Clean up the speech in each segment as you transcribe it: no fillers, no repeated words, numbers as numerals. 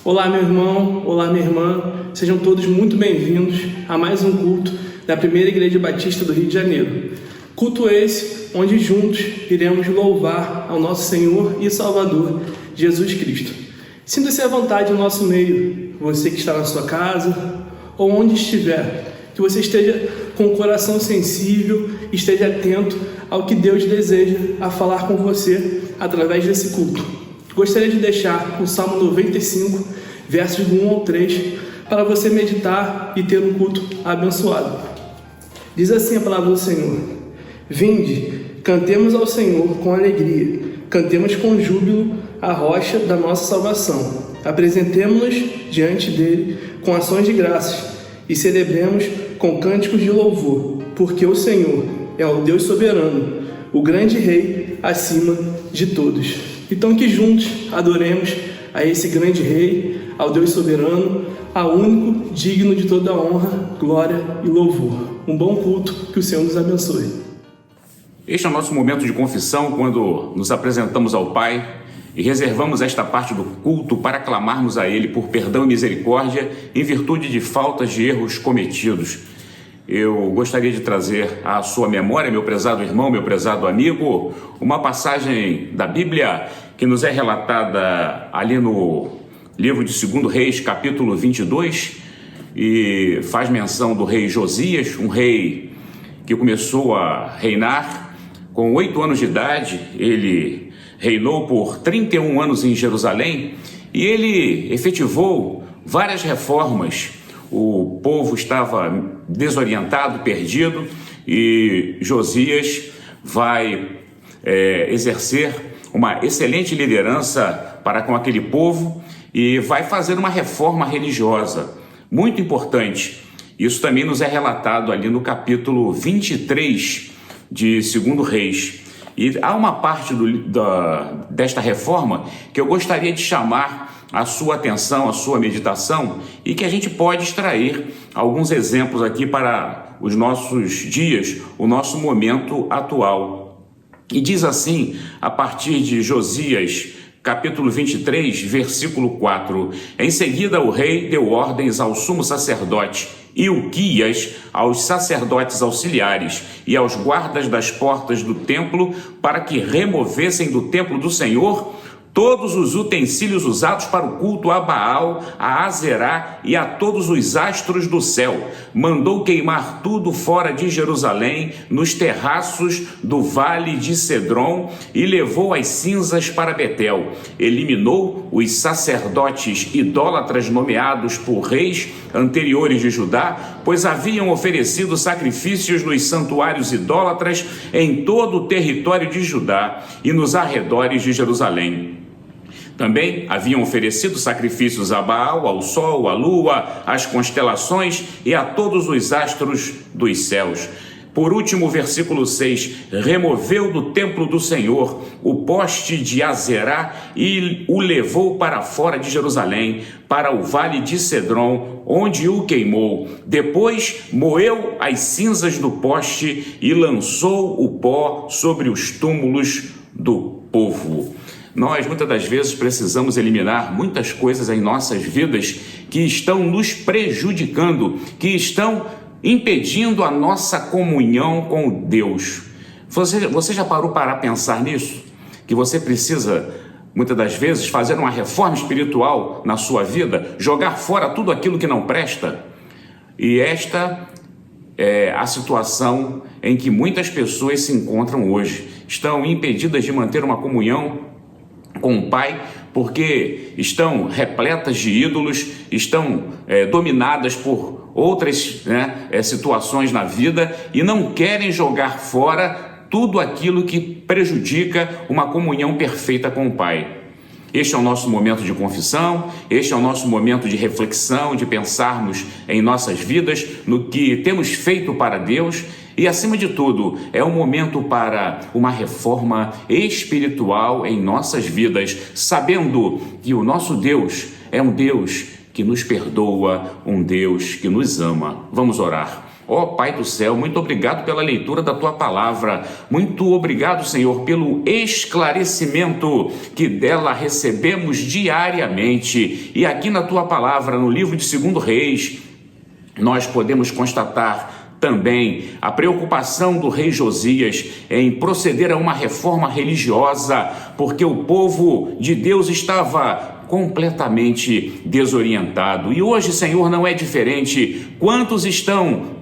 Olá, meu irmão, olá, minha irmã, sejam todos muito bem-vindos a mais um culto da Primeira Igreja Batista do Rio de Janeiro. Culto esse onde juntos iremos louvar ao nosso Senhor e Salvador, Jesus Cristo. Sinta-se à vontade no nosso meio, você que está na sua casa ou onde estiver, que você esteja com o coração sensível, esteja atento ao que Deus deseja a falar com você através desse culto. Gostaria de deixar o Salmo 95, versos do 1 ao 3, para você meditar e ter um culto abençoado. Diz assim a palavra do Senhor: Vinde, cantemos ao Senhor com alegria, cantemos com júbilo a rocha da nossa salvação. Apresentemo-nos diante dele com ações de graças e celebremos com cânticos de louvor, porque o Senhor é o Deus soberano, o grande Rei acima de todos. Então que juntos adoremos a esse grande Rei, ao Deus soberano, ao único digno de toda honra, glória e louvor. Um bom culto, que o Senhor nos abençoe. Este é o nosso momento de confissão, quando nos apresentamos ao Pai e reservamos esta parte do culto para clamarmos a Ele por perdão e misericórdia em virtude de faltas de erros cometidos. Eu gostaria de trazer à sua memória, meu prezado irmão, meu prezado amigo, uma passagem da Bíblia que nos é relatada ali no livro de 2 Reis, capítulo 22, e faz menção do rei Josias, um rei que começou a reinar com 8 anos de idade. Ele reinou por 31 anos em Jerusalém e ele efetivou várias reformas. O povo estava desorientado, perdido, e Josias vai exercer uma excelente liderança para com aquele povo e vai fazer uma reforma religiosa muito importante. Isso também nos é relatado ali no capítulo 23 de 2 Reis. E há uma parte desta reforma que eu gostaria de chamar a sua atenção, a sua meditação, e que a gente pode extrair alguns exemplos aqui para os nossos dias, o nosso momento atual. E diz assim, a partir de Josias, capítulo 23, versículo 4: Em seguida o rei deu ordens ao sumo sacerdote Ilquias, aos sacerdotes auxiliares e aos guardas das portas do templo, para que removessem do templo do Senhor todos os utensílios usados para o culto a Baal, a Azerá e a todos os astros do céu. Mandou queimar tudo fora de Jerusalém, nos terraços do vale de Cedron, e levou as cinzas para Betel. Eliminou os sacerdotes idólatras nomeados por reis anteriores de Judá, pois haviam oferecido sacrifícios nos santuários idólatras em todo o território de Judá e nos arredores de Jerusalém. Também haviam oferecido sacrifícios a Baal, ao sol, à lua, às constelações e a todos os astros dos céus. Por último, versículo 6, removeu do templo do Senhor o poste de Azerá e o levou para fora de Jerusalém, para o vale de Cedron, onde o queimou. Depois moeu as cinzas do poste e lançou o pó sobre os túmulos do povo. Nós, muitas das vezes, precisamos eliminar muitas coisas em nossas vidas que estão nos prejudicando, que estão impedindo a nossa comunhão com Deus. Você já parou para pensar nisso? Que você precisa, muitas das vezes, fazer uma reforma espiritual na sua vida, jogar fora tudo aquilo que não presta? E esta é a situação em que muitas pessoas se encontram hoje. Estão impedidas de manter uma comunhão com o Pai, porque estão repletas de ídolos, estão dominadas por outras situações na vida e não querem jogar fora tudo aquilo que prejudica uma comunhão perfeita com o Pai. Este é o nosso momento de confissão, este é o nosso momento de reflexão, de pensarmos em nossas vidas, no que temos feito para Deus e, acima de tudo, é um momento para uma reforma espiritual em nossas vidas, sabendo que o nosso Deus é um Deus que nos perdoa, um Deus que nos ama. Vamos orar. Ó Pai do céu, muito obrigado pela leitura da Tua palavra. Muito obrigado, Senhor, pelo esclarecimento que dela recebemos diariamente. E aqui na Tua palavra, no livro de 2 Reis, nós podemos constatar também a preocupação do rei Josias em proceder a uma reforma religiosa, porque o povo de Deus estava completamente desorientado. E hoje, Senhor, não é diferente. Quantos estão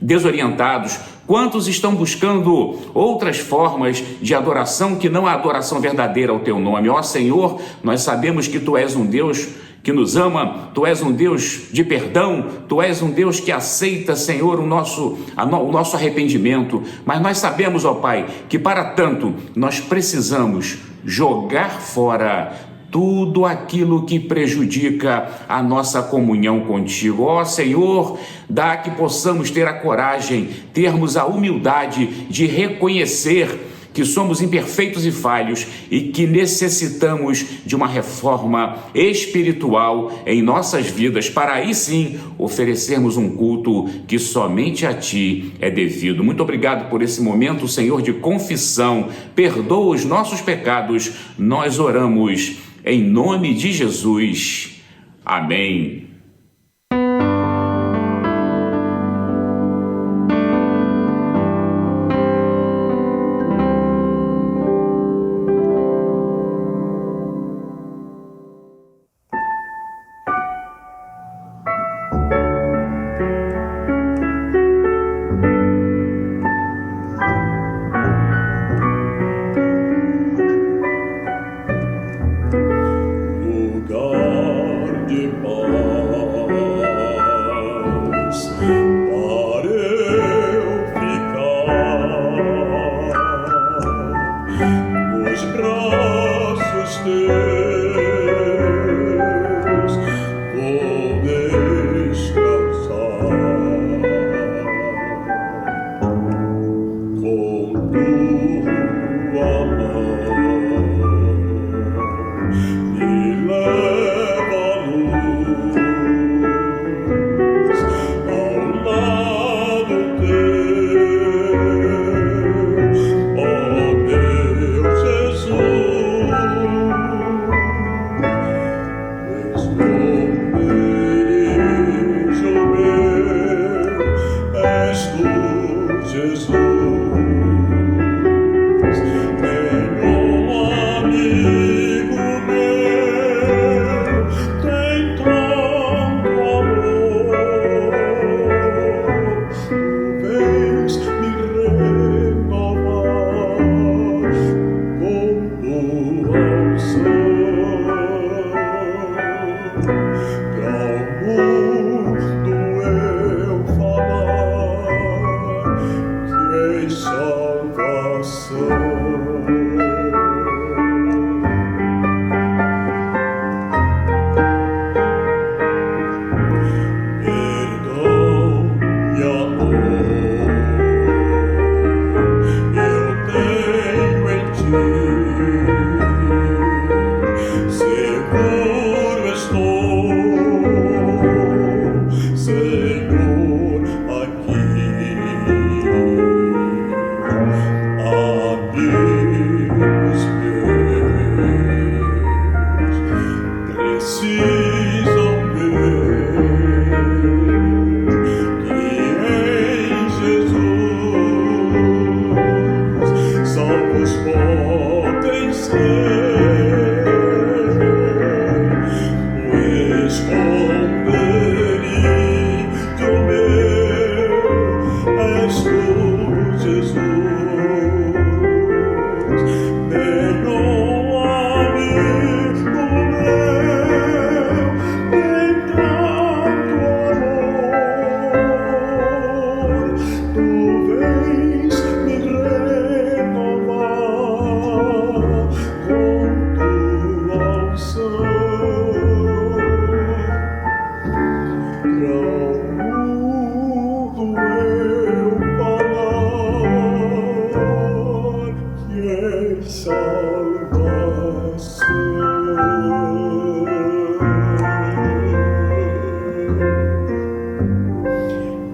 desorientados? Quantos estão buscando outras formas de adoração que não a adoração verdadeira ao Teu nome? Ó Senhor, nós sabemos que Tu és um Deus que nos ama, Tu és um Deus de perdão, Tu és um Deus que aceita, Senhor, o nosso arrependimento, mas nós sabemos, ó Pai, que para tanto nós precisamos jogar fora tudo aquilo que prejudica a nossa comunhão contigo. Ó Senhor, dá que possamos ter a coragem, termos a humildade de reconhecer que somos imperfeitos e falhos e que necessitamos de uma reforma espiritual em nossas vidas, para aí sim oferecermos um culto que somente a Ti é devido. Muito obrigado por esse momento, Senhor, de confissão. Perdoa os nossos pecados. Nós oramos em nome de Jesus. Amém.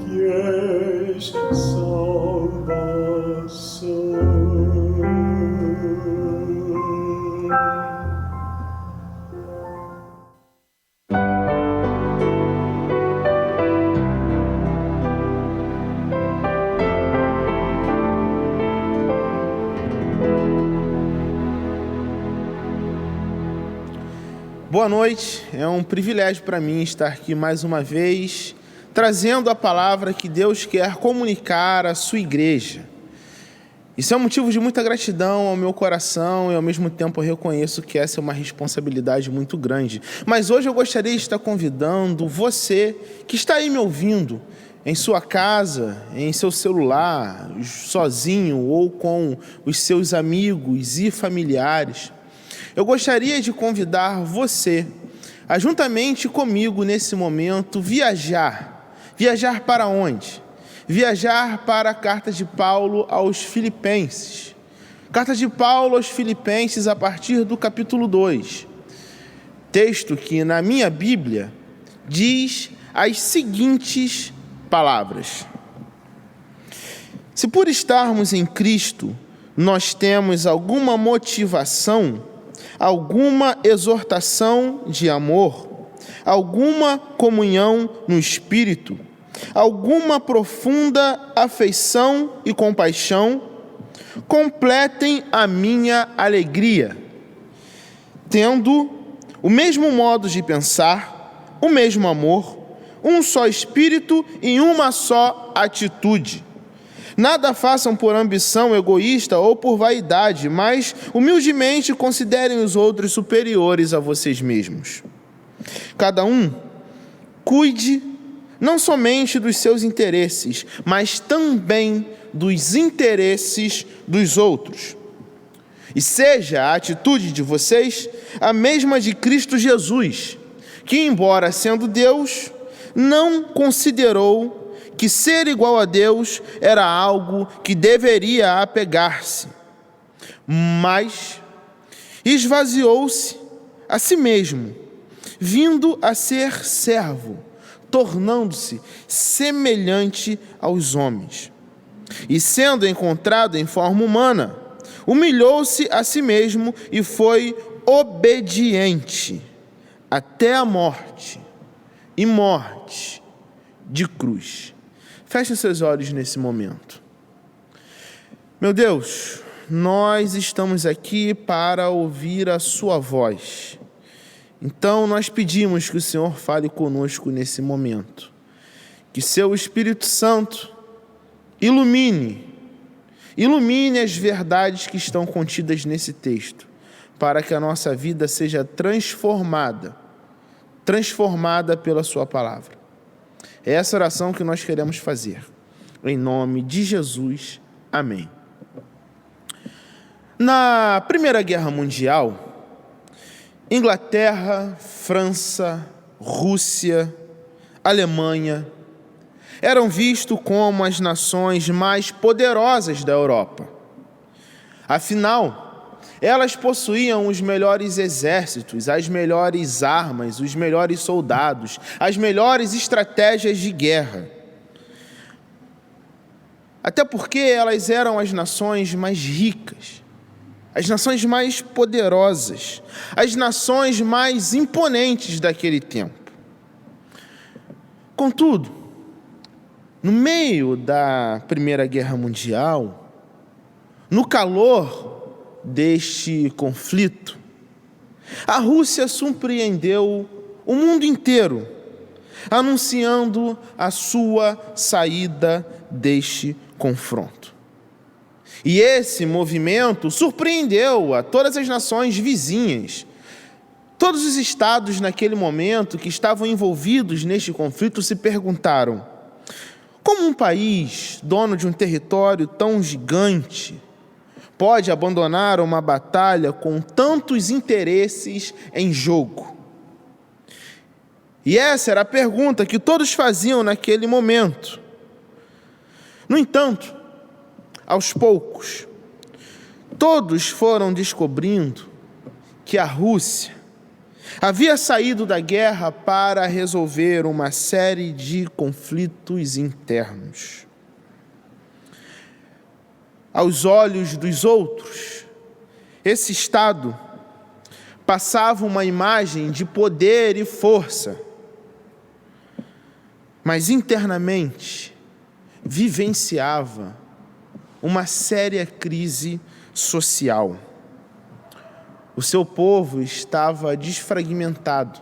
Yeah. Boa noite, é um privilégio para mim estar aqui mais uma vez, trazendo a palavra que Deus quer comunicar à sua igreja. Isso é um motivo de muita gratidão ao meu coração e ao mesmo tempo eu reconheço que essa é uma responsabilidade muito grande. Mas hoje eu gostaria de estar convidando você que está aí me ouvindo, em sua casa, em seu celular, sozinho ou com os seus amigos e familiares. Eu gostaria de convidar você a, juntamente comigo nesse momento, viajar. Viajar para onde? Viajar para a carta de Paulo aos Filipenses. Carta de Paulo aos Filipenses a partir do capítulo 2. Texto que na minha Bíblia diz as seguintes palavras. Se por estarmos em Cristo nós temos alguma motivação, alguma exortação de amor, alguma comunhão no Espírito, alguma profunda afeição e compaixão, completem a minha alegria, tendo o mesmo modo de pensar, o mesmo amor, um só Espírito e uma só atitude. Nada façam por ambição egoísta ou por vaidade, mas humildemente considerem os outros superiores a vocês mesmos. Cada um cuide não somente dos seus interesses, mas também dos interesses dos outros. E seja a atitude de vocês a mesma de Cristo Jesus, que, embora sendo Deus, não considerou que ser igual a Deus era algo que deveria apegar-se, mas esvaziou-se a si mesmo, vindo a ser servo, tornando-se semelhante aos homens. E sendo encontrado em forma humana, humilhou-se a si mesmo e foi obediente até a morte, e morte de cruz. Feche seus olhos nesse momento. Meu Deus, nós estamos aqui para ouvir a sua voz. Então nós pedimos que o Senhor fale conosco nesse momento. Que seu Espírito Santo ilumine as verdades que estão contidas nesse texto, para que a nossa vida seja transformada pela sua palavra. É essa oração que nós queremos fazer. Em nome de Jesus. Amém. Na Primeira Guerra Mundial, Inglaterra, França, Rússia, Alemanha eram vistos como as nações mais poderosas da Europa. Afinal, elas possuíam os melhores exércitos, as melhores armas, os melhores soldados, as melhores estratégias de guerra. Até porque elas eram as nações mais ricas, as nações mais poderosas, as nações mais imponentes daquele tempo. Contudo, no meio da Primeira Guerra Mundial, no calor deste conflito, a Rússia surpreendeu o mundo inteiro, anunciando a sua saída deste confronto. E esse movimento surpreendeu a todas as nações vizinhas. Todos os estados naquele momento que estavam envolvidos neste conflito se perguntaram: como um país dono de um território tão gigante pode abandonar uma batalha com tantos interesses em jogo? E essa era a pergunta que todos faziam naquele momento. No entanto, aos poucos, todos foram descobrindo que a Rússia havia saído da guerra para resolver uma série de conflitos internos. Aos olhos dos outros, esse Estado passava uma imagem de poder e força, mas internamente vivenciava uma séria crise social. O seu povo estava desfragmentado.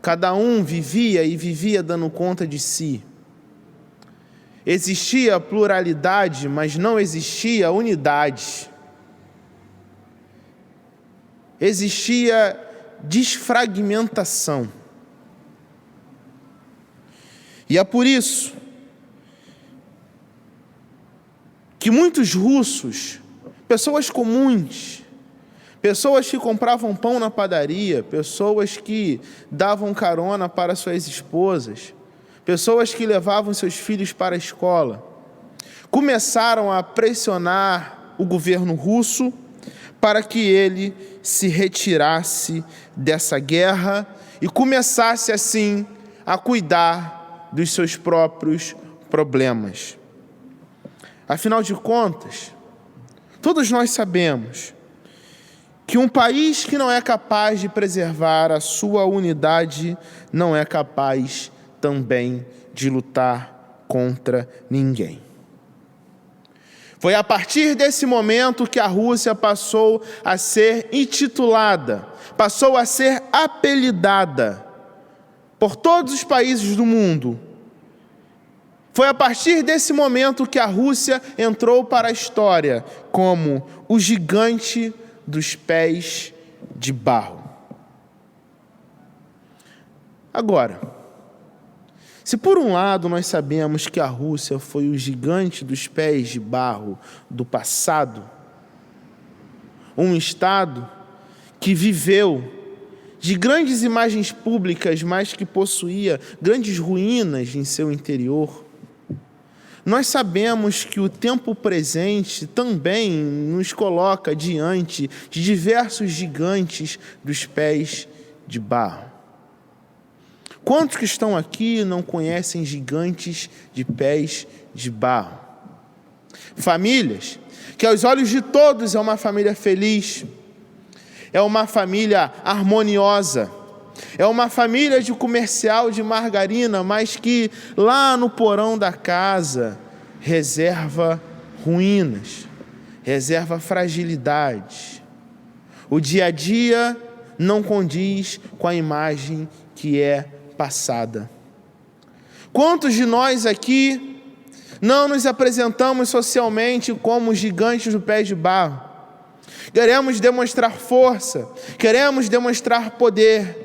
Cada um vivia dando conta de si. Existia pluralidade, mas não existia unidade. Existia desfragmentação. E é por isso que muitos russos, pessoas comuns, pessoas que compravam pão na padaria, pessoas que davam carona para suas esposas, pessoas que levavam seus filhos para a escola, começaram a pressionar o governo russo para que ele se retirasse dessa guerra e começasse assim a cuidar dos seus próprios problemas. Afinal de contas, todos nós sabemos que um país que não é capaz de preservar a sua unidade não é capaz também de lutar contra ninguém. Foi a partir desse momento que a Rússia passou a ser intitulada, passou a ser apelidada por todos os países do mundo. Foi a partir desse momento que a Rússia entrou para a história como o gigante dos pés de barro. Agora, se por um lado nós sabemos que a Rússia foi o gigante dos pés de barro do passado, um Estado que viveu de grandes imagens públicas, mas que possuía grandes ruínas em seu interior, nós sabemos que o tempo presente também nos coloca diante de diversos gigantes dos pés de barro. Quantos que estão aqui não conhecem gigantes de pés de barro? Famílias que aos olhos de todos é uma família feliz, é uma família harmoniosa, é uma família de comercial de margarina, mas que lá no porão da casa reserva ruínas, reserva fragilidade. O dia a dia não condiz com a imagem que é passada. Quantos de nós aqui não nos apresentamos socialmente como gigantes do pé de barro? Queremos demonstrar força, queremos demonstrar poder,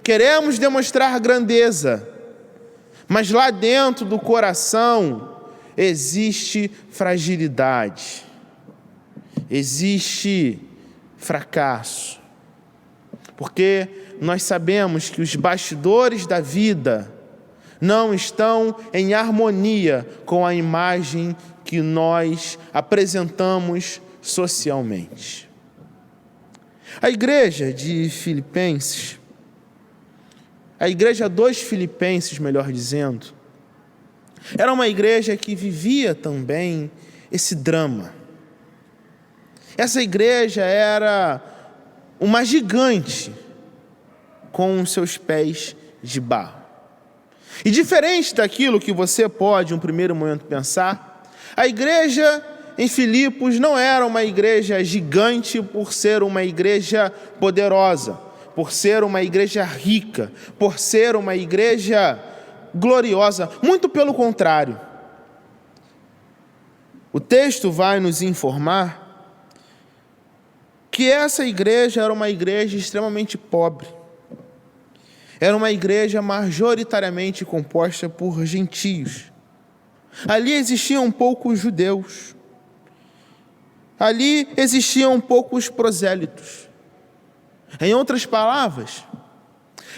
queremos demonstrar grandeza, mas lá dentro do coração existe fragilidade, existe fracasso, porque nós sabemos que os bastidores da vida não estão em harmonia com a imagem que nós apresentamos socialmente. A igreja de Filipenses, a igreja dos Filipenses, melhor dizendo, era uma igreja que vivia também esse drama. Essa igreja era uma gigante com os seus pés de barro. E diferente daquilo que você pode, em um primeiro momento, pensar, a igreja em Filipos não era uma igreja gigante por ser uma igreja poderosa, por ser uma igreja rica, por ser uma igreja gloriosa. Muito pelo contrário. O texto vai nos informar que essa igreja era uma igreja extremamente pobre. Era uma igreja majoritariamente composta por gentios. Ali existiam poucos judeus. Ali existiam poucos prosélitos. Em outras palavras,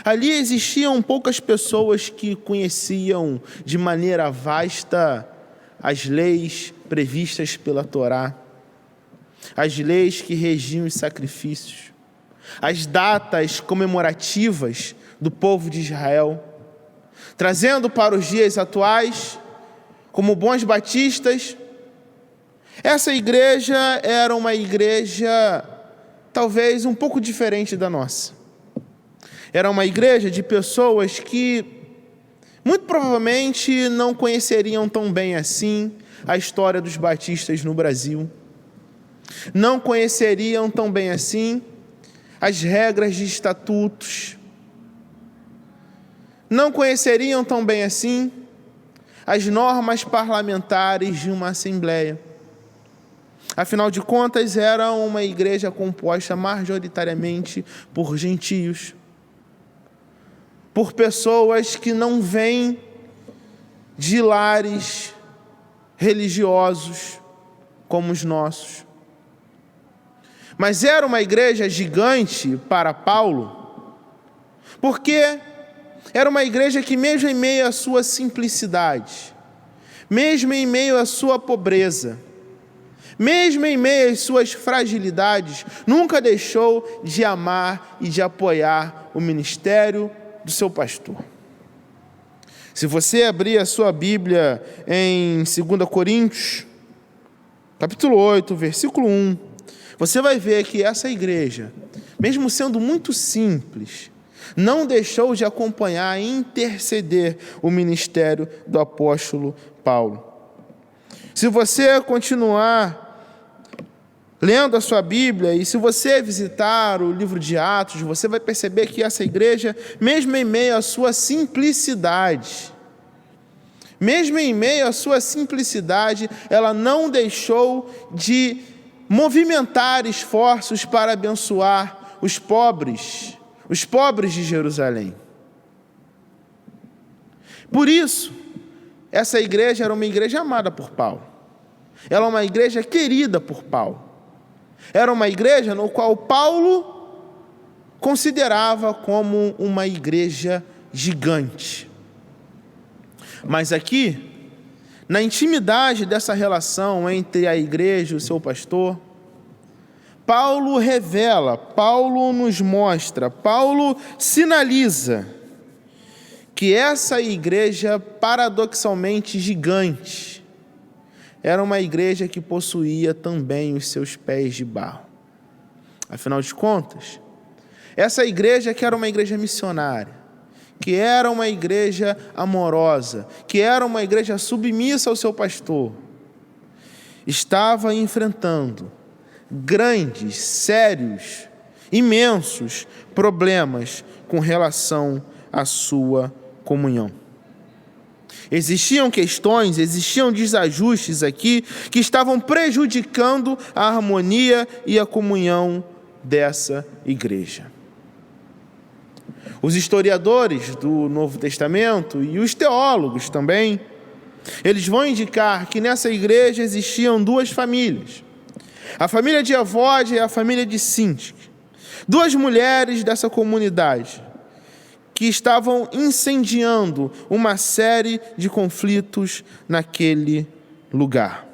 ali existiam poucas pessoas que conheciam de maneira vasta as leis previstas pela Torá, as leis que regiam os sacrifícios, as datas comemorativas do povo de Israel, trazendo para os dias atuais, como bons batistas, essa igreja era uma igreja talvez um pouco diferente da nossa. Era uma igreja de pessoas que muito provavelmente não conheceriam tão bem assim a história dos batistas no Brasil. Não conheceriam tão bem assim as regras de estatutos. Não conheceriam tão bem assim as normas parlamentares de uma assembleia. Afinal de contas, era uma igreja composta majoritariamente por gentios, por pessoas que não vêm de lares religiosos como os nossos. Mas era uma igreja gigante para Paulo, porque era uma igreja que, mesmo em meio à sua simplicidade, mesmo em meio à sua pobreza, mesmo em meio às suas fragilidades, nunca deixou de amar e de apoiar o ministério do seu pastor. Se você abrir a sua Bíblia em 2 Coríntios, capítulo 8, versículo 1, você vai ver que essa igreja, mesmo sendo muito simples, não deixou de acompanhar e interceder o ministério do apóstolo Paulo. Se você continuar lendo a sua Bíblia, e se você visitar o livro de Atos, você vai perceber que essa igreja, mesmo em meio à sua simplicidade, ela não deixou de movimentar esforços para abençoar os pobres de Jerusalém. Por isso, essa igreja era uma igreja amada por Paulo. Ela é uma igreja querida por Paulo. Era uma igreja no qual Paulo considerava como uma igreja gigante. Mas aqui, na intimidade dessa relação entre a igreja e o seu pastor, Paulo revela, Paulo nos mostra, Paulo sinaliza que essa igreja, paradoxalmente gigante, era uma igreja que possuía também os seus pés de barro. Afinal de contas, essa igreja que era uma igreja missionária, que era uma igreja amorosa, que era uma igreja submissa ao seu pastor, estava enfrentando grandes, sérios, imensos problemas com relação à sua comunhão. Existiam questões, existiam desajustes aqui que estavam prejudicando a harmonia e a comunhão dessa igreja. Os historiadores do Novo Testamento e os teólogos também, eles vão indicar que nessa igreja existiam duas famílias. A família de Evode e a família de Síntique. Duas mulheres dessa comunidade que estavam incendiando uma série de conflitos naquele lugar.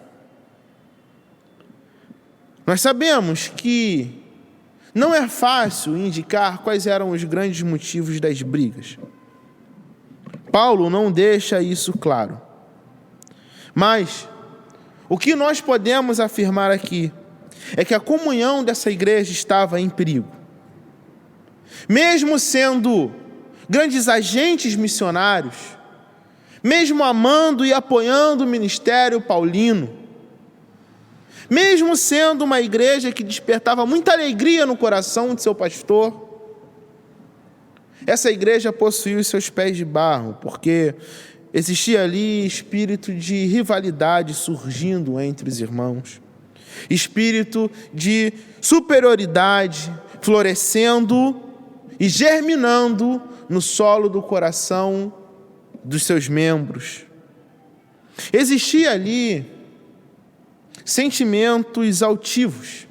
Nós sabemos que não é fácil indicar quais eram os grandes motivos das brigas. Paulo não deixa isso claro. Mas o que nós podemos afirmar aqui é que a comunhão dessa igreja estava em perigo. Mesmo sendo grandes agentes missionários, mesmo amando e apoiando o ministério paulino, mesmo sendo uma igreja que despertava muita alegria no coração de seu pastor, essa igreja possuía os seus pés de barro, porque existia ali espírito de rivalidade surgindo entre os irmãos, espírito de superioridade florescendo e germinando no solo do coração dos seus membros. Existia ali sentimentos altivos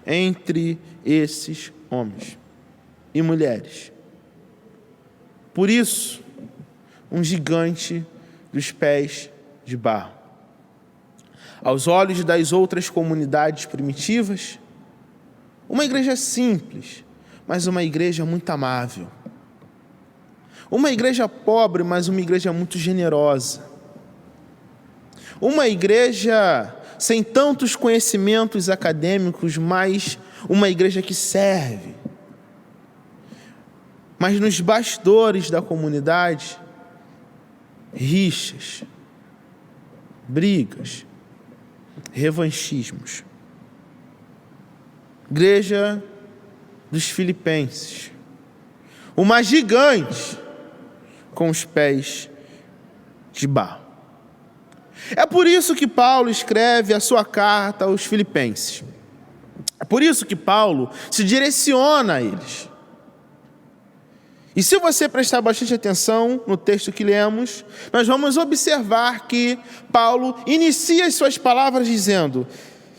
entre esses homens e mulheres. Por isso, um gigante dos pés de barro. Aos olhos das outras comunidades primitivas, uma igreja simples, mas uma igreja muito amável. Uma igreja pobre, mas uma igreja muito generosa. Uma igreja sem tantos conhecimentos acadêmicos, mas uma igreja que serve. Mas nos bastidores da comunidade, rixas, brigas, revanchismos. igreja dos Filipenses, uma gigante com os pés de barro. É por isso que Paulo escreve a sua carta aos Filipenses. É por isso que Paulo se direciona a eles. E se você prestar bastante atenção no texto que lemos, nós vamos observar que Paulo inicia as suas palavras dizendo: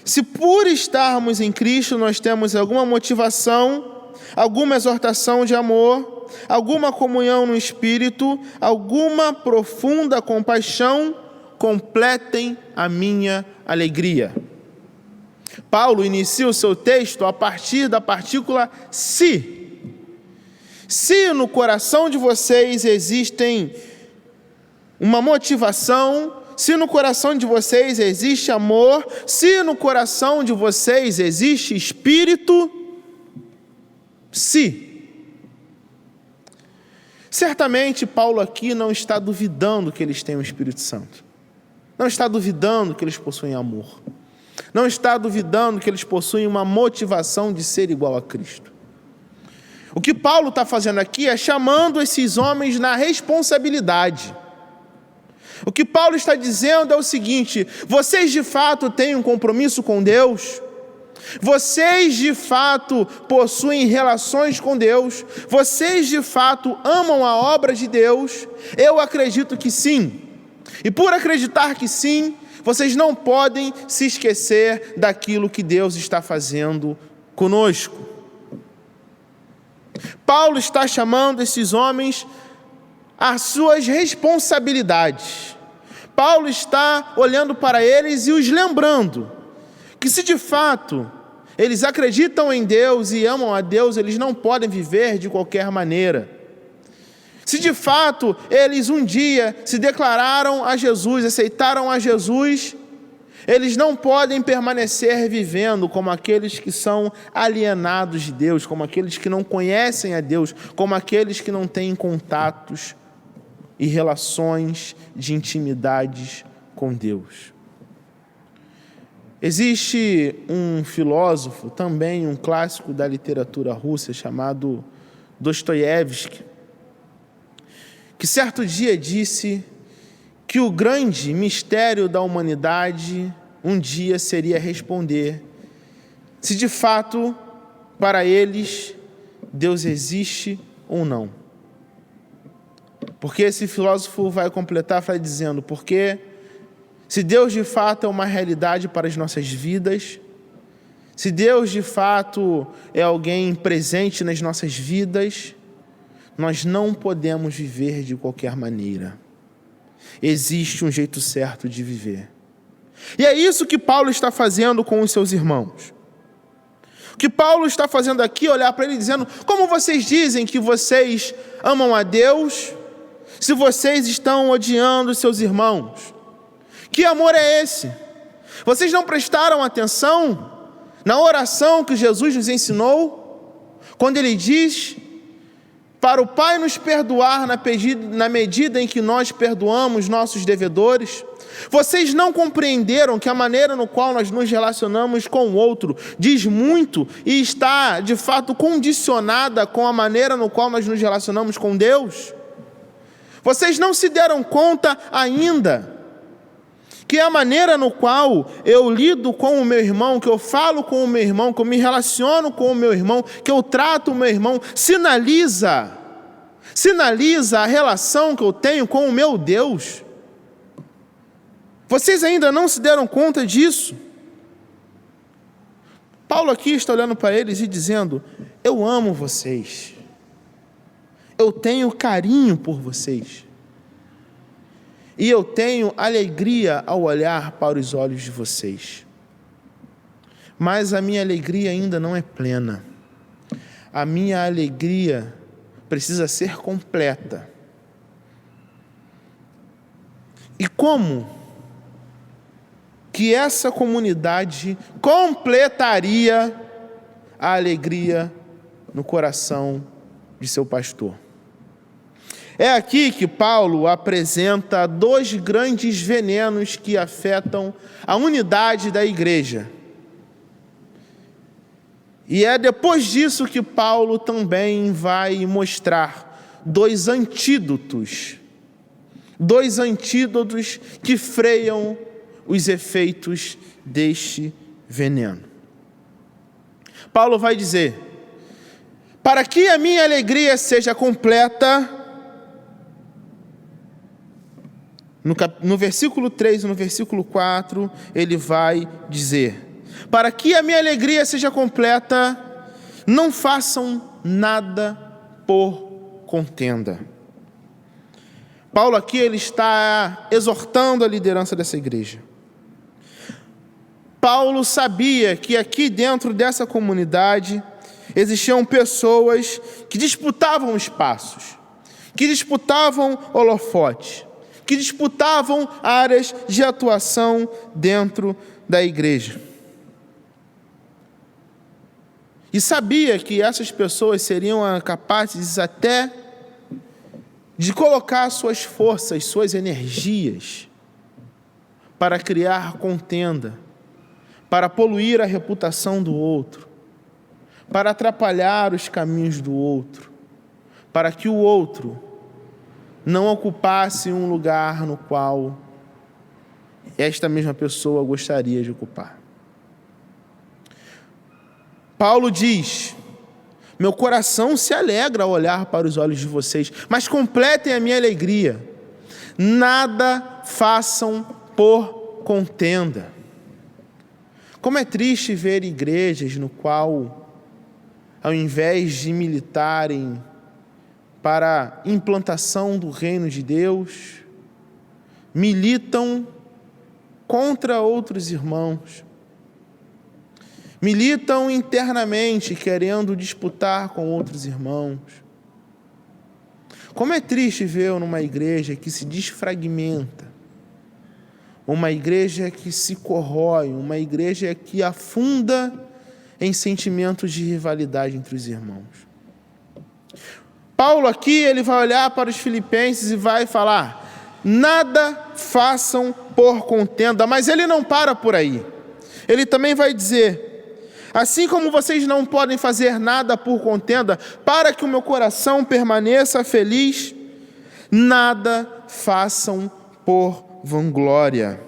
se por estarmos em Cristo nós temos alguma motivação, alguma exortação de amor, alguma comunhão no Espírito, alguma profunda compaixão, completem a minha alegria. Paulo inicia o seu texto a partir da partícula se. Se no coração de vocês existem uma motivação, se no coração de vocês existe amor, se no coração de vocês existe espírito, se. Certamente Paulo aqui não está duvidando que eles têm o Espírito Santo. Não está duvidando que eles possuem amor. Não está duvidando que eles possuem uma motivação de ser igual a Cristo. O que Paulo está fazendo aqui é chamando esses homens na responsabilidade. O que Paulo está dizendo é o seguinte: vocês de fato têm um compromisso com Deus? Vocês de fato possuem relações com Deus? Vocês de fato amam a obra de Deus? Eu acredito que sim. E por acreditar que sim, vocês não podem se esquecer daquilo que Deus está fazendo conosco. Paulo está chamando esses homens às suas responsabilidades. Paulo está olhando para eles e os lembrando que se de fato eles acreditam em Deus e amam a Deus, eles não podem viver de qualquer maneira. Se de fato eles um dia se declararam a Jesus, aceitaram a Jesus, eles não podem permanecer vivendo como aqueles que são alienados de Deus, como aqueles que não conhecem a Deus, como aqueles que não têm contatos e relações de intimidades com Deus. Existe um filósofo, também um clássico da literatura russa, chamado Dostoiévski, que certo dia disse que o grande mistério da humanidade um dia seria responder se de fato, para eles, Deus existe ou não. Porque esse filósofo vai completar, vai dizendo, porque se Deus de fato é uma realidade para as nossas vidas, se Deus de fato é alguém presente nas nossas vidas, nós não podemos viver de qualquer maneira. Existe um jeito certo de viver. E é isso que Paulo está fazendo com os seus irmãos. O que Paulo está fazendo aqui é olhar para ele dizendo: como vocês dizem que vocês amam a Deus, se vocês estão odiando os seus irmãos? Que amor é esse? Vocês não prestaram atenção na oração que Jesus nos ensinou? Quando ele diz para o Pai nos perdoar na medida em que nós perdoamos nossos devedores. Vocês não compreenderam que a maneira no qual nós nos relacionamos com o outro diz muito e está, de fato, condicionada com a maneira no qual nós nos relacionamos com Deus? Vocês não se deram conta ainda que a maneira no qual eu lido com o meu irmão, que eu falo com o meu irmão, que eu me relaciono com o meu irmão, que eu trato o meu irmão, sinaliza a relação que eu tenho com o meu Deus? Vocês ainda não se deram conta disso? Paulo aqui está olhando para eles e dizendo: eu amo vocês, eu tenho carinho por vocês, e eu tenho alegria ao olhar para os olhos de vocês. Mas a minha alegria ainda não é plena. A minha alegria precisa ser completa. E como que essa comunidade completaria a alegria no coração de seu pastor? É aqui que Paulo apresenta dois grandes venenos que afetam a unidade da igreja. E é depois disso que Paulo também vai mostrar dois antídotos que freiam os efeitos deste veneno. Paulo vai dizer: para que a minha alegria seja completa, no versículo 3 e no versículo 4, ele vai dizer: para que a minha alegria seja completa, não façam nada por contenda. Paulo aqui ele está exortando a liderança dessa igreja. Paulo sabia que aqui dentro dessa comunidade existiam pessoas que disputavam espaços, que disputavam holofotes, que disputavam áreas de atuação dentro da igreja. E sabia que essas pessoas seriam capazes até de colocar suas forças, suas energias para criar contenda, para poluir a reputação do outro, para atrapalhar os caminhos do outro, para que o outro não ocupasse um lugar no qual esta mesma pessoa gostaria de ocupar. Paulo diz: meu coração se alegra ao olhar para os olhos de vocês, mas completem a minha alegria. Nada façam por contenda. Como é triste ver igrejas no qual, ao invés de militarem para a implantação do reino de Deus, militam contra outros irmãos. Militam internamente, querendo disputar com outros irmãos. Como é triste ver numa igreja que se desfragmenta, uma igreja que se corrói, uma igreja que afunda em sentimentos de rivalidade entre os irmãos. Paulo aqui, ele vai olhar para os filipenses e vai falar: nada façam por contenda, mas ele não para por aí. Ele também vai dizer: assim como vocês não podem fazer nada por contenda, para que o meu coração permaneça feliz, nada façam por vanglória.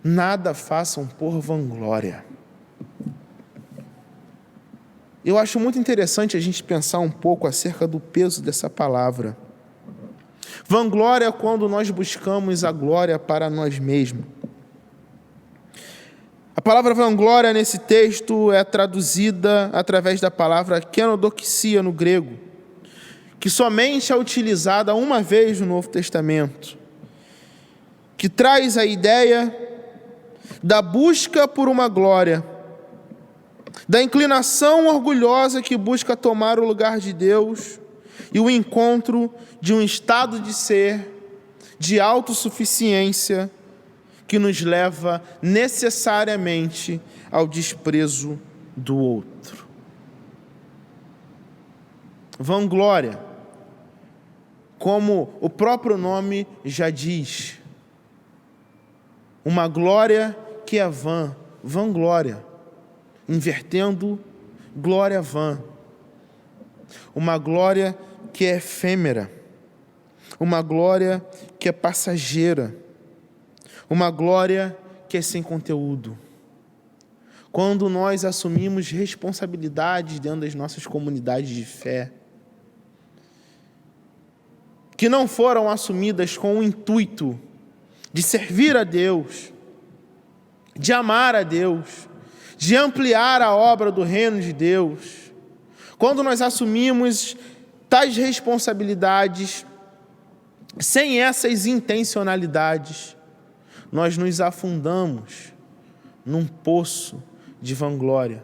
Nada façam por vanglória. Eu acho muito interessante a gente pensar um pouco acerca do peso dessa palavra. Vanglória é quando nós buscamos a glória para nós mesmos. A palavra vanglória nesse texto é traduzida através da palavra kenodoxia no grego, que somente é utilizada uma vez no Novo Testamento, que traz a ideia da busca por uma glória, da inclinação orgulhosa que busca tomar o lugar de Deus e o encontro de um estado de ser, de autossuficiência, que nos leva necessariamente ao desprezo do outro. Vanglória, como o próprio nome já diz, uma glória que é vã, vanglória, invertendo glória vã. Uma glória que é efêmera, uma glória que é passageira, uma glória que é sem conteúdo. Quando nós assumimos responsabilidades dentro das nossas comunidades de fé, que não foram assumidas com o intuito de servir a Deus, de amar a Deus, de ampliar a obra do reino de Deus, quando nós assumimos tais responsabilidades, sem essas intencionalidades, nós nos afundamos num poço de vanglória,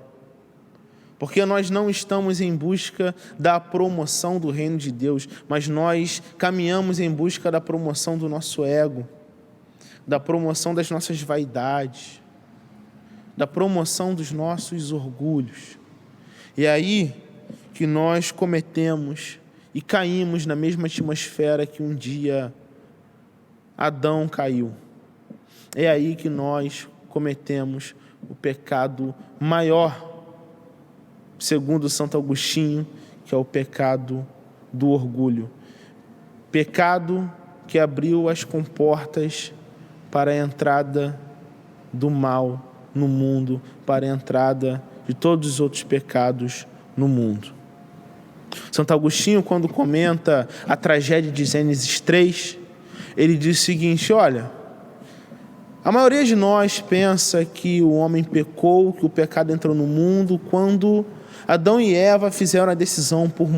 porque nós não estamos em busca da promoção do reino de Deus, mas nós caminhamos em busca da promoção do nosso ego, da promoção das nossas vaidades, da promoção dos nossos orgulhos. E é aí que nós cometemos e caímos na mesma atmosfera que um dia Adão caiu. É aí que nós cometemos o pecado maior segundo Santo Agostinho, que é o pecado do orgulho. Pecado que abriu as comportas para a entrada do mal no mundo, para a entrada de todos os outros pecados no mundo. Santo Agostinho, quando comenta a tragédia de Gênesis 3, ele diz o seguinte: olha, a maioria de nós pensa que o homem pecou, que o pecado entrou no mundo quando Adão e Eva fizeram a decisão por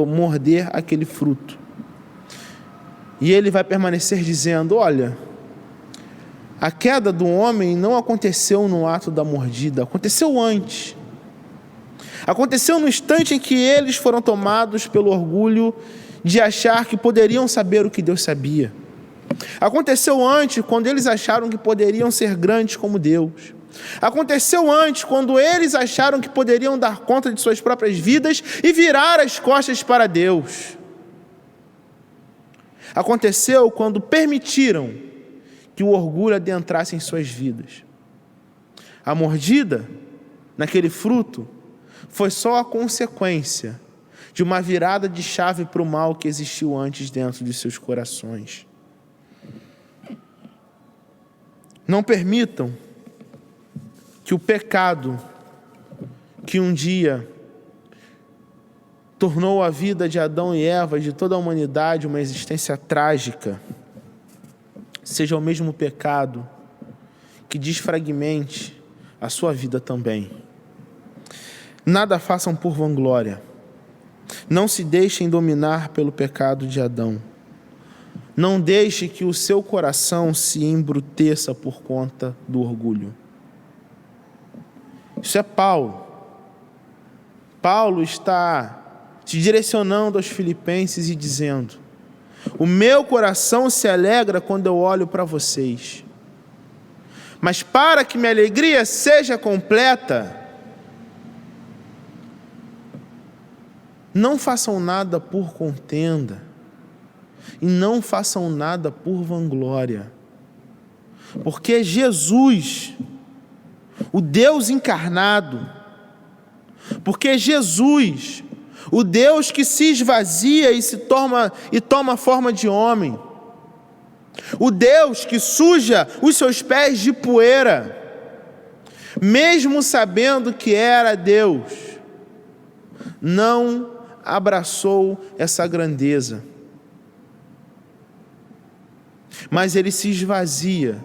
morder aquele fruto. E ele vai permanecer dizendo: olha, a queda do homem não aconteceu no ato da mordida, aconteceu antes. Aconteceu no instante em que eles foram tomados pelo orgulho de achar que poderiam saber o que Deus sabia. Aconteceu antes, quando eles acharam que poderiam ser grandes como Deus. Aconteceu antes, quando eles acharam que poderiam dar conta de suas próprias vidas e virar as costas para Deus. Aconteceu quando permitiram que o orgulho adentrasse em suas vidas. A mordida naquele fruto foi só a consequência de uma virada de chave para o mal que existiu antes dentro de seus corações. Não permitam que o pecado que um dia tornou a vida de Adão e Eva e de toda a humanidade uma existência trágica seja o mesmo pecado que desfragmente a sua vida também. Nada façam por vanglória. Não se deixem dominar pelo pecado de Adão. Não deixe que o seu coração se embruteça por conta do orgulho. Isso é Paulo. Paulo está se direcionando aos filipenses e dizendo: o meu coração se alegra quando eu olho para vocês. Mas para que minha alegria seja completa, não façam nada por contenda e não façam nada por vanglória, porque Jesus, o Deus encarnado, porque Jesus, o Deus que se esvazia e toma forma de homem, o Deus que suja os seus pés de poeira, mesmo sabendo que era Deus, não abraçou essa grandeza, mas ele se esvazia,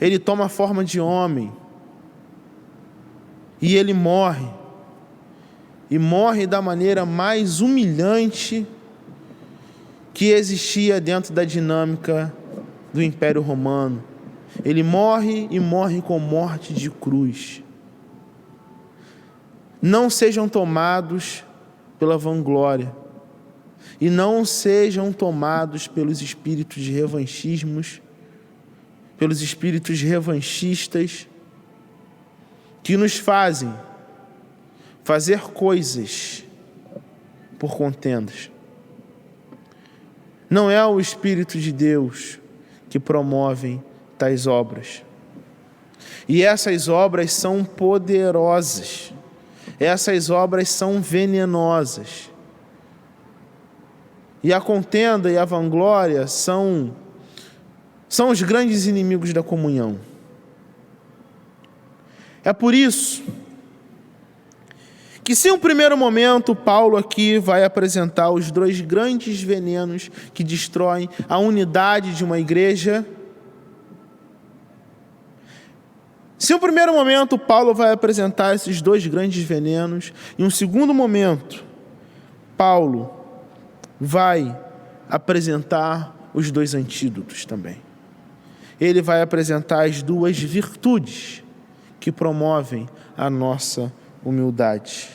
ele toma forma de homem e ele morre, e morre da maneira mais humilhante que existia dentro da dinâmica do Império Romano. Ele morre e morre com morte de cruz. Não sejam tomados pela vanglória e não sejam tomados pelos espíritos de revanchismos, pelos espíritos revanchistas que nos fazem fazer coisas por contendas. Não é o Espírito de Deus que promove tais obras. E essas obras são poderosas. Essas obras são venenosas. E a contenda e a vanglória são os grandes inimigos da comunhão. É por isso que, se em um primeiro momento Paulo aqui vai apresentar os dois grandes venenos que destroem a unidade de uma igreja, se em um primeiro momento Paulo vai apresentar esses dois grandes venenos, em um segundo momento Paulo vai apresentar os dois antídotos também. Ele vai apresentar as duas virtudes que promovem a nossa humildade.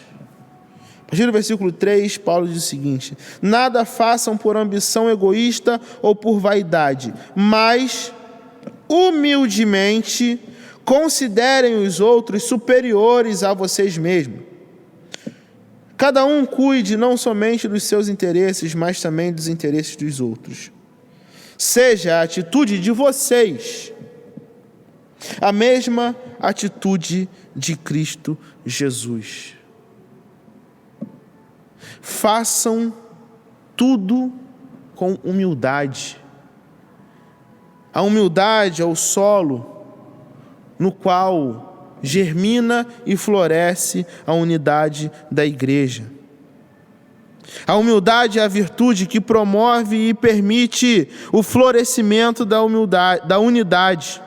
A partir do versículo 3, Paulo diz o seguinte: nada façam por ambição egoísta ou por vaidade, mas humildemente considerem os outros superiores a vocês mesmos. Cada um cuide não somente dos seus interesses, mas também dos interesses dos outros. Seja a atitude de vocês A mesma atitude de Cristo Jesus. Façam tudo com humildade. A humildade é o solo no qual germina e floresce a unidade da igreja. A humildade é a virtude que promove e permite o florescimento da unidade.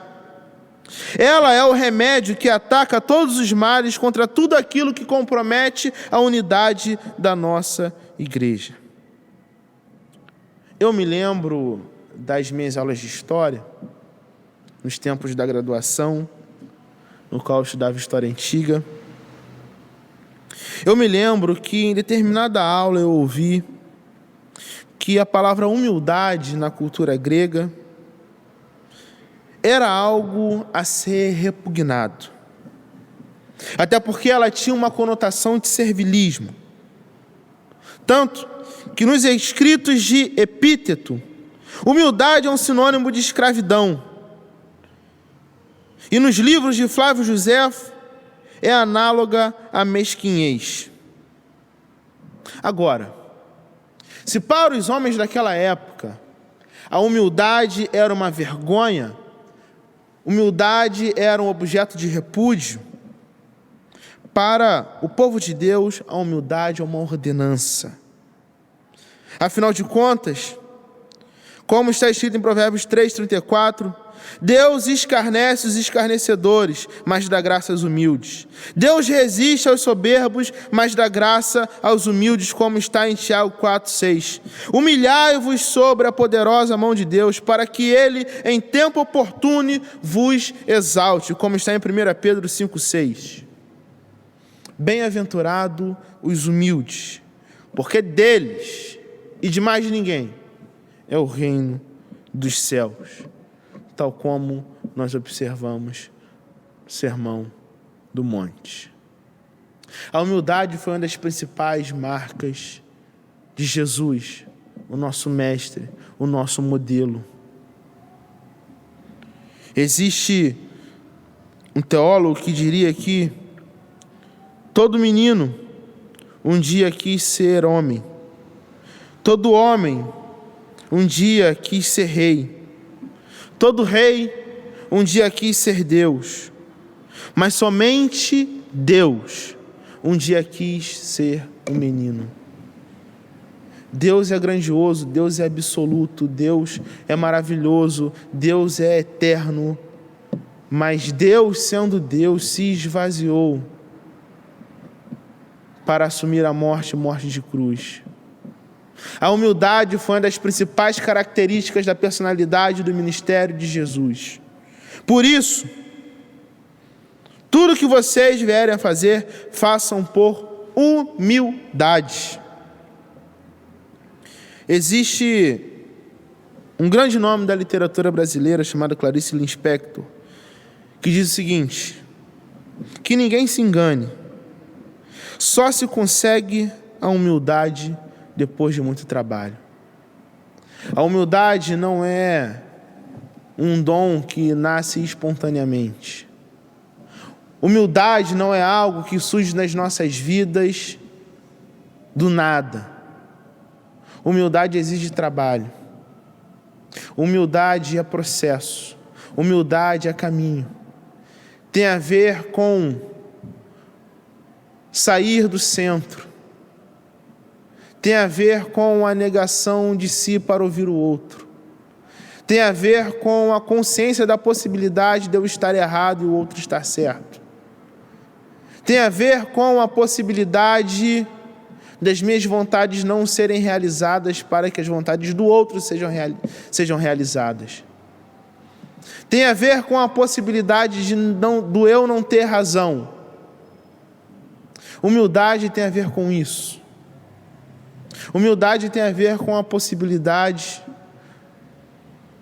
Ela é o remédio que ataca todos os males contra tudo aquilo que compromete a unidade da nossa igreja. Eu me lembro das minhas aulas de história, nos tempos da graduação, no qual eu estudava história antiga. Eu me lembro que em determinada aula eu ouvi que a palavra humildade na cultura grega era algo a ser repugnado. Até porque ela tinha uma conotação de servilismo. Tanto que nos escritos de Epíteto, humildade é um sinônimo de escravidão. E nos livros de Flávio Joséfo, é análoga à mesquinhez. Agora, se para os homens daquela época a humildade era uma vergonha, humildade era um objeto de repúdio, para o povo de Deus a humildade é uma ordenança. Afinal de contas, como está escrito em Provérbios 3:34, Deus escarnece os escarnecedores, mas dá graça aos humildes. Deus resiste aos soberbos, mas dá graça aos humildes, como está em Tiago 4:6. Humilhai-vos sobre a poderosa mão de Deus, para que Ele, em tempo oportuno, vos exalte, como está em 1 Pedro 5:6. Bem-aventurado os humildes, porque deles e de mais ninguém é o reino dos céus, tal como nós observamos no Sermão do Monte. A humildade foi uma das principais marcas de Jesus, o nosso mestre, o nosso modelo. Existe um teólogo que diria que todo menino um dia quis ser homem, todo homem um dia quis ser rei, todo rei um dia quis ser Deus, mas somente Deus um dia quis ser um menino. Deus é grandioso, Deus é absoluto, Deus é maravilhoso, Deus é eterno, mas Deus, sendo Deus, se esvaziou para assumir a morte de cruz. A humildade foi uma das principais características da personalidade do ministério de Jesus. Por isso, tudo que vocês vierem a fazer, façam por humildade. Existe um grande nome da literatura brasileira chamado Clarice Lispector, que diz o seguinte: que ninguém se engane, só se consegue a humildade depois de muito trabalho. A humildade não é um dom que nasce espontaneamente. Humildade não é algo que surge nas nossas vidas do nada. Humildade exige trabalho. Humildade é processo. Humildade é caminho. Tem a ver com sair do centro. Tem a ver com a negação de si para ouvir o outro. Tem a ver com a consciência da possibilidade de eu estar errado e o outro estar certo. Tem a ver com a possibilidade das minhas vontades não serem realizadas para que as vontades do outro sejam realizadas. Tem a ver com a possibilidade do eu não ter razão. Humildade tem a ver com isso. Humildade tem a ver com a possibilidade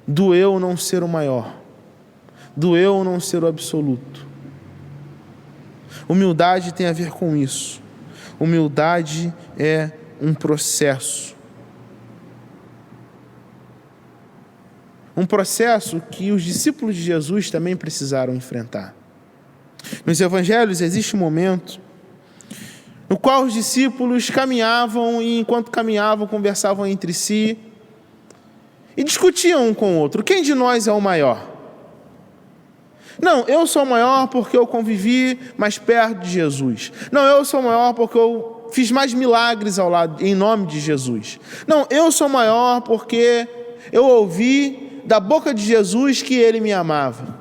do eu não ser o maior, do eu não ser o absoluto. Humildade tem a ver com isso. Humildade é um processo. Um processo que os discípulos de Jesus também precisaram enfrentar. Nos evangelhos existe um momento no qual os discípulos caminhavam e, enquanto caminhavam, conversavam entre si e discutiam um com o outro. Quem de nós é o maior? Não, eu sou o maior porque eu convivi mais perto de Jesus. Não, eu sou o maior porque eu fiz mais milagres ao lado, em nome de Jesus. Não, eu sou o maior porque eu ouvi da boca de Jesus que ele me amava.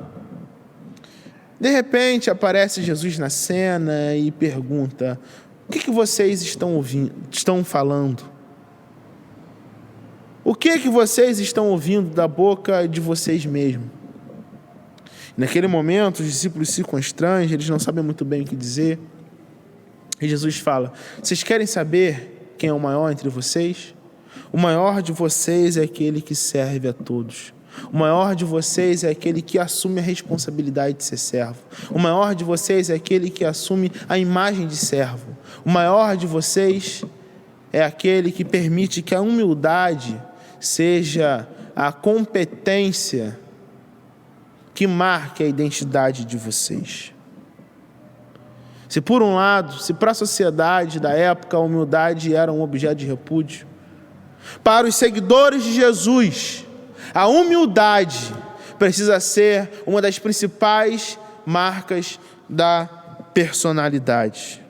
De repente aparece Jesus na cena e pergunta: o que vocês estão falando? O que vocês estão ouvindo da boca de vocês mesmos? Naquele momento, os discípulos se constrangem, eles não sabem muito bem o que dizer. E Jesus fala: vocês querem saber quem é o maior entre vocês? O maior de vocês é aquele que serve a todos. O maior de vocês é aquele que assume a responsabilidade de ser servo. O maior de vocês é aquele que assume a imagem de servo. O maior de vocês é aquele que permite que a humildade seja a competência que marque a identidade de vocês. Se por um lado, se para a sociedade da época a humildade era um objeto de repúdio, para os seguidores de Jesus, a humildade precisa ser uma das principais marcas da personalidade.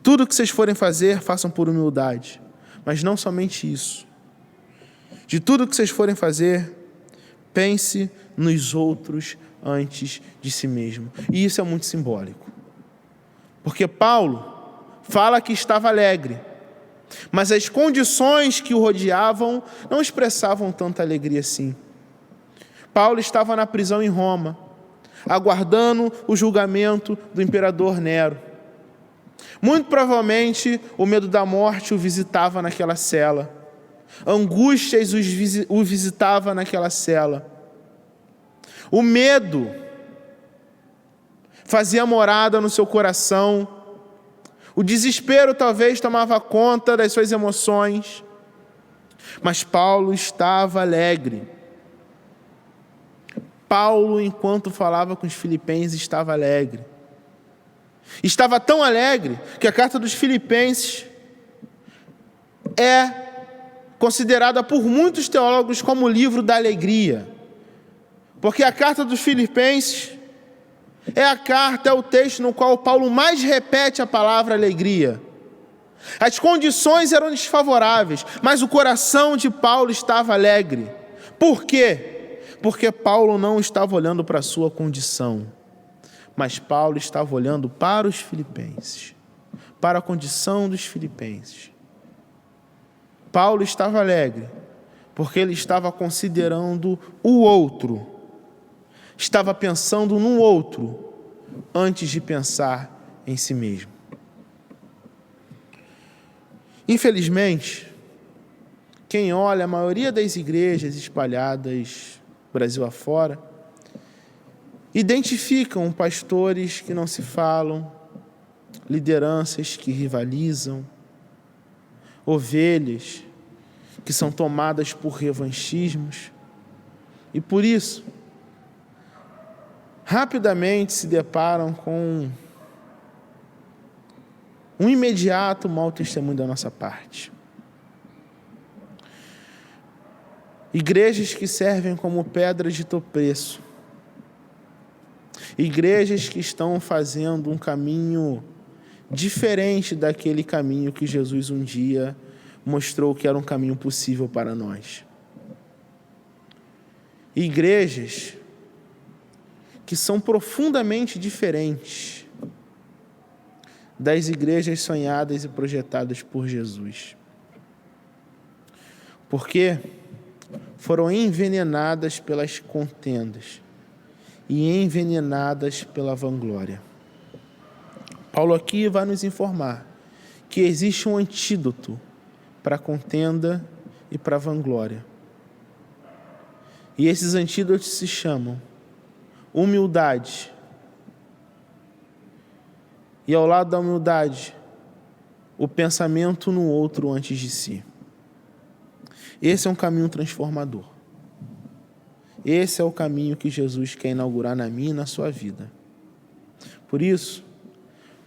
Tudo que vocês forem fazer, façam por humildade. Mas não somente isso. De tudo que vocês forem fazer, pense nos outros antes de si mesmo. E isso é muito simbólico. Porque Paulo fala que estava alegre, mas as condições que o rodeavam não expressavam tanta alegria assim. Paulo estava na prisão em Roma, aguardando o julgamento do imperador Nero. Muito provavelmente o medo da morte o visitava naquela cela. Angústias o visitava naquela cela. O medo fazia morada no seu coração. O desespero talvez tomava conta das suas emoções. Mas Paulo estava alegre. Paulo, enquanto falava com os filipenses, estava alegre. Estava tão alegre que a carta dos Filipenses é considerada por muitos teólogos como o livro da alegria. Porque a carta dos Filipenses é o texto no qual Paulo mais repete a palavra alegria. As condições eram desfavoráveis, mas o coração de Paulo estava alegre. Por quê? Porque Paulo não estava olhando para a sua condição, mas Paulo estava olhando para os filipenses, para a condição dos filipenses. Paulo estava alegre, porque ele estava considerando o outro, estava pensando no outro, antes de pensar em si mesmo. Infelizmente, quem olha a maioria das igrejas espalhadas Brasil afora, identificam pastores que não se falam, lideranças que rivalizam, ovelhas que são tomadas por revanchismos, e por isso, rapidamente se deparam com um imediato mau testemunho da nossa parte. Igrejas que servem como pedras de tropeço. Igrejas que estão fazendo um caminho diferente daquele caminho que Jesus um dia mostrou que era um caminho possível para nós. Igrejas que são profundamente diferentes das igrejas sonhadas e projetadas por Jesus. Porque foram envenenadas pelas contendas e envenenadas pela vanglória. Paulo aqui vai nos informar que existe um antídoto para a contenda e para a vanglória. E esses antídotos se chamam humildade. E ao lado da humildade, o pensamento no outro antes de si. Esse é um caminho transformador. Esse é o caminho que Jesus quer inaugurar na minha e na sua vida. Por isso,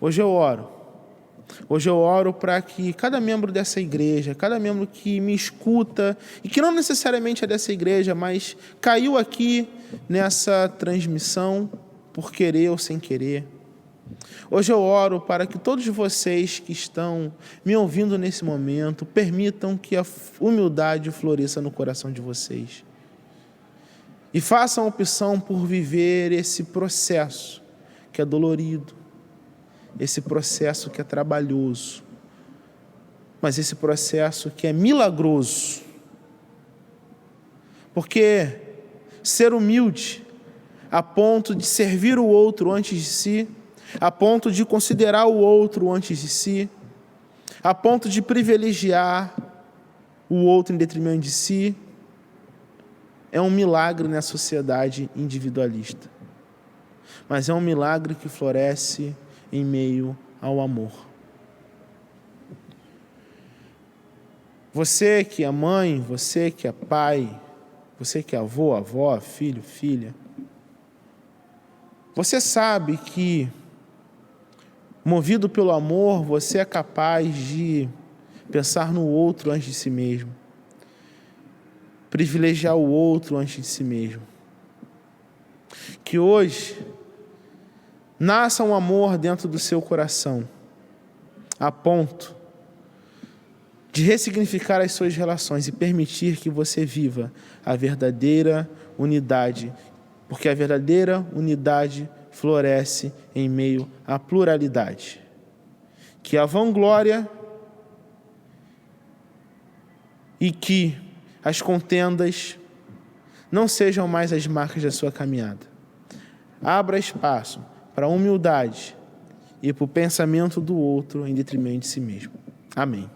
hoje eu oro. Hoje eu oro para que cada membro dessa igreja, cada membro que me escuta, e que não necessariamente é dessa igreja, mas caiu aqui nessa transmissão por querer ou sem querer. Hoje eu oro para que todos vocês que estão me ouvindo nesse momento permitam que a humildade floresça no coração de vocês. E façam a opção por viver esse processo que é dolorido, esse processo que é trabalhoso, mas esse processo que é milagroso. Porque ser humilde a ponto de servir o outro antes de si, a ponto de considerar o outro antes de si, a ponto de privilegiar o outro em detrimento de si, é um milagre na sociedade individualista. Mas é um milagre que floresce em meio ao amor. Você que é mãe, você que é pai, você que é avô, avó, filho, filha, você sabe que, movido pelo amor, você é capaz de pensar no outro antes de si mesmo, privilegiar o outro antes de si mesmo. Que hoje nasça um amor dentro do seu coração, a ponto de ressignificar as suas relações e permitir que você viva a verdadeira unidade, porque a verdadeira unidade floresce em meio à pluralidade. Que a vanglória e que as contendas não sejam mais as marcas da sua caminhada. Abra espaço para a humildade e para o pensamento do outro em detrimento de si mesmo. Amém.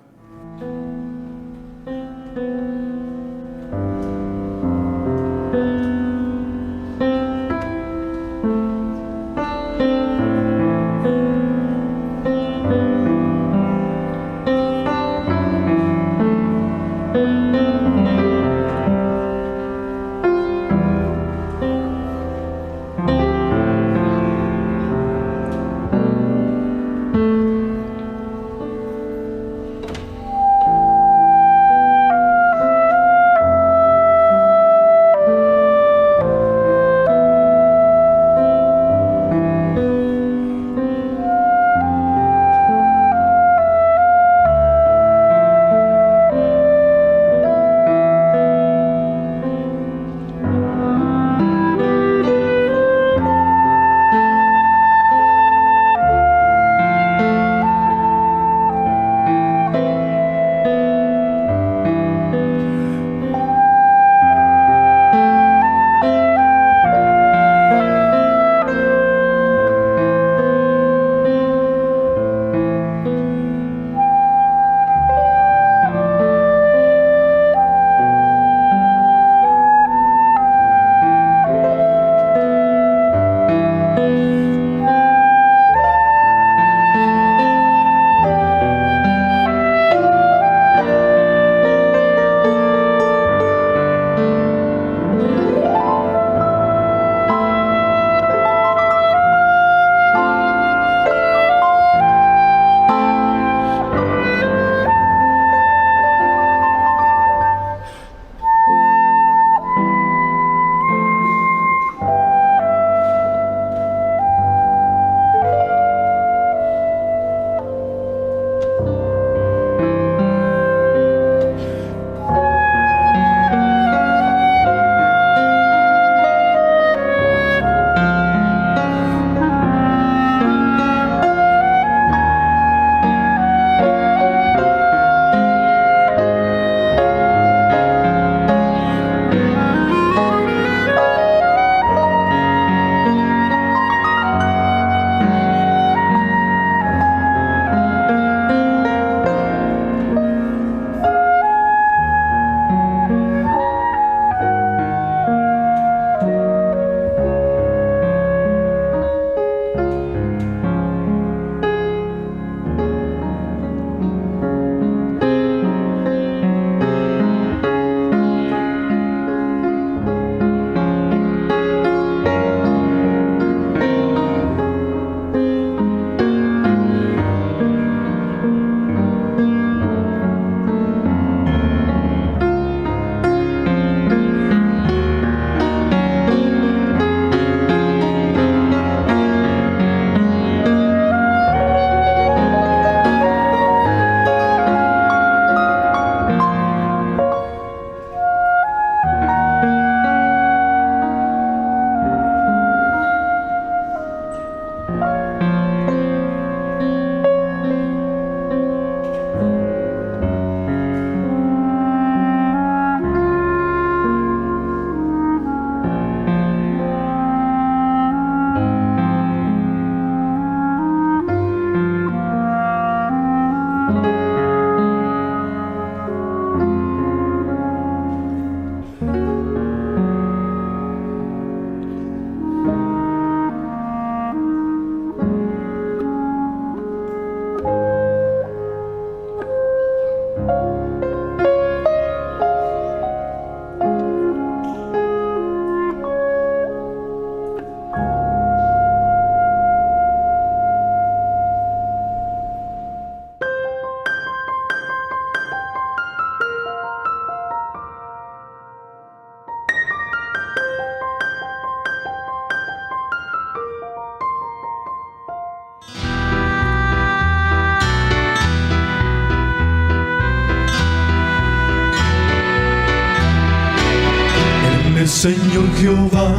es Señor Jehová,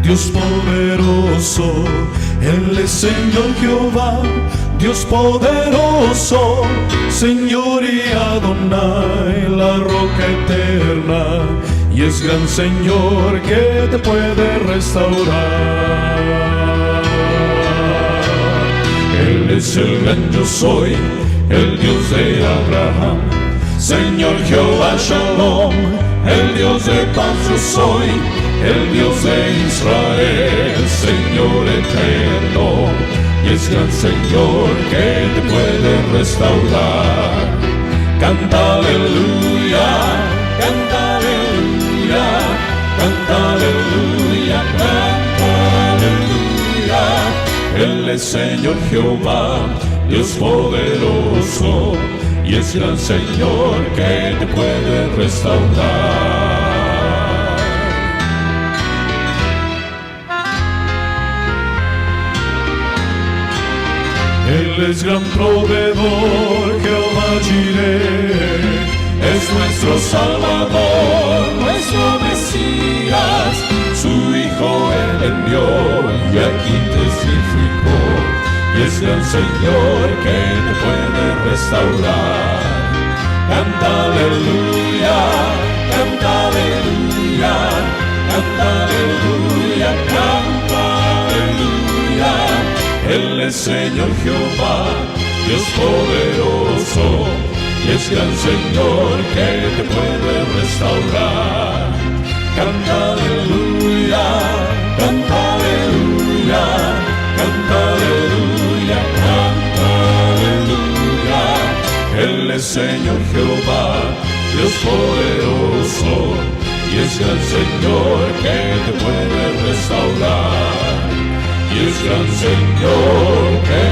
Dios poderoso. Él es Señor Jehová, Dios poderoso. Señor y Adonai, la roca eterna. Y es gran Señor que te puede restaurar. Él es el gran yo soy, el Dios de Abraham. Señor Jehová Shalom, el Dios de paz yo soy, el Dios de Israel, Señor eterno. Y es gran Señor que te puede restaurar. Canta aleluya, canta aleluya, canta aleluya, canta aleluya. Él es Señor Jehová, Dios poderoso. Y es gran Señor que te puede restaurar. Él es gran proveedor, Jehová Jireh, es nuestro Salvador, nuestro Mesías, su Hijo Él envió y aquí testificó. Y es gran Señor que te puede restaurar. Canta aleluya, canta aleluya, canta aleluya, canta aleluya. Él es Señor Jehová, Dios poderoso. Y es gran Señor que te puede restaurar. Canta aleluya, canta aleluya, canta aleluya, canta aleluya. Él es Señor Jehová, Dios poderoso. Y es gran Señor que te puede restaurar. Y es gran Señor que